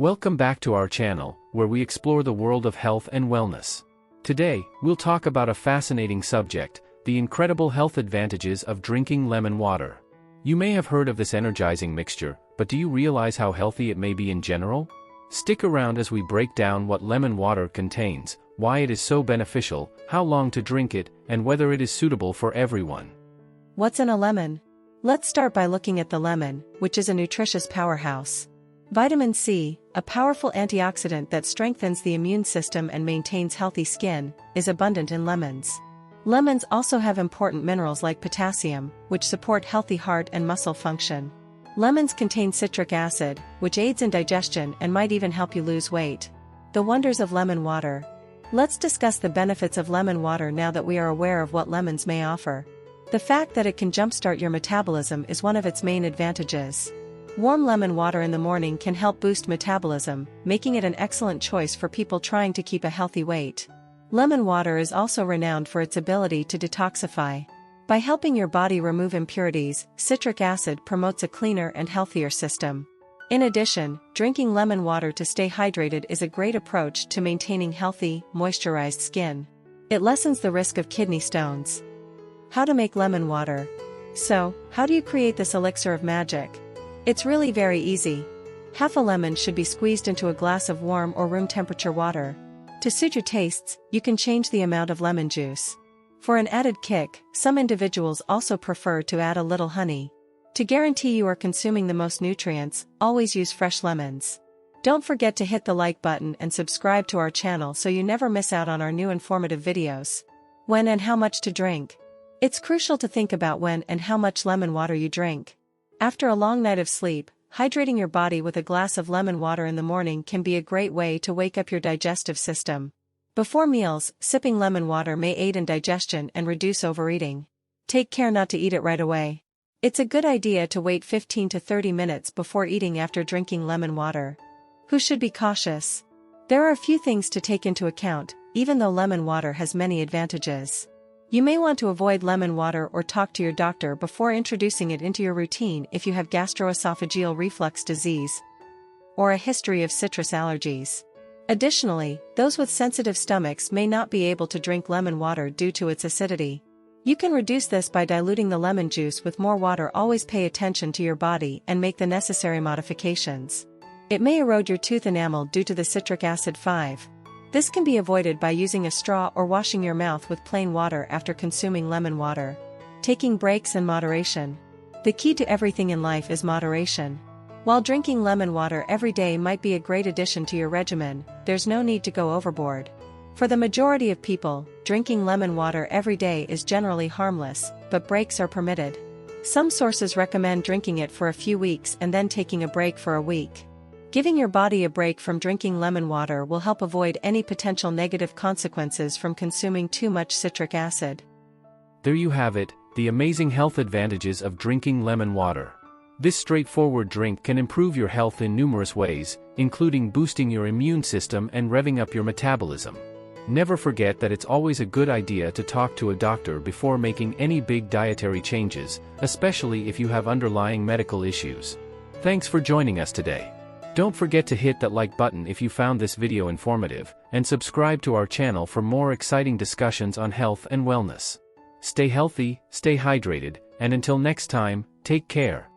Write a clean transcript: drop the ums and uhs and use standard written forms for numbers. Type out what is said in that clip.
Welcome back to our channel, where we explore the world of health and wellness. Today, we'll talk about a fascinating subject, the incredible health advantages of drinking lemon water. You may have heard of this energizing mixture, but do you realize how healthy it may be in general? Stick around as we break down what lemon water contains, why it is so beneficial, how long to drink it, and whether it is suitable for everyone. What's in a lemon? Let's start by looking at the lemon, which is a nutritious powerhouse. Vitamin C, a powerful antioxidant that strengthens the immune system and maintains healthy skin, is abundant in lemons. Lemons also have important minerals like potassium, which support healthy heart and muscle function. Lemons contain citric acid, which aids in digestion and might even help you lose weight. The wonders of lemon water. Let's discuss the benefits of lemon water now that we are aware of what lemons may offer. The fact that it can jumpstart your metabolism is one of its main advantages. Warm lemon water in the morning can help boost metabolism, making it an excellent choice for people trying to keep a healthy weight. Lemon water is also renowned for its ability to detoxify. By helping your body remove impurities, citric acid promotes a cleaner and healthier system. In addition, drinking lemon water to stay hydrated is a great approach to maintaining healthy, moisturized skin. It lessens the risk of kidney stones. How to make lemon water. So, how do you create this elixir of magic? It's really very easy. Half a lemon should be squeezed into a glass of warm or room temperature water. To suit your tastes, you can change the amount of lemon juice. For an added kick, some individuals also prefer to add a little honey. To guarantee you are consuming the most nutrients, always use fresh lemons. Don't forget to hit the like button and subscribe to our channel so you never miss out on our new informative videos. When and how much to drink. It's crucial to think about when and how much lemon water you drink. After a long night of sleep, hydrating your body with a glass of lemon water in the morning can be a great way to wake up your digestive system. Before meals, sipping lemon water may aid in digestion and reduce overeating. Take care not to eat it right away. It's a good idea to wait 15 to 30 minutes before eating after drinking lemon water. Who should be cautious? There are a few things to take into account, even though lemon water has many advantages. You may want to avoid lemon water or talk to your doctor before introducing it into your routine if you have gastroesophageal reflux disease or a history of citrus allergies. Additionally, those with sensitive stomachs may not be able to drink lemon water due to its acidity. You can reduce this by diluting the lemon juice with more water. Always pay attention to your body and make the necessary modifications. It may erode your tooth enamel due to the citric acid 5. This can be avoided by using a straw or washing your mouth with plain water after consuming lemon water. Taking breaks in moderation. The key to everything in life is moderation. While drinking lemon water every day might be a great addition to your regimen, there's no need to go overboard. For the majority of people, drinking lemon water every day is generally harmless, but breaks are permitted. Some sources recommend drinking it for a few weeks and then taking a break for a week. Giving your body a break from drinking lemon water will help avoid any potential negative consequences from consuming too much citric acid. There you have it, the amazing health advantages of drinking lemon water. This straightforward drink can improve your health in numerous ways, including boosting your immune system and revving up your metabolism. Never forget that it's always a good idea to talk to a doctor before making any big dietary changes, especially if you have underlying medical issues. Thanks for joining us today. Don't forget to hit that like button if you found this video informative, and subscribe to our channel for more exciting discussions on health and wellness. Stay healthy, stay hydrated, and until next time, take care.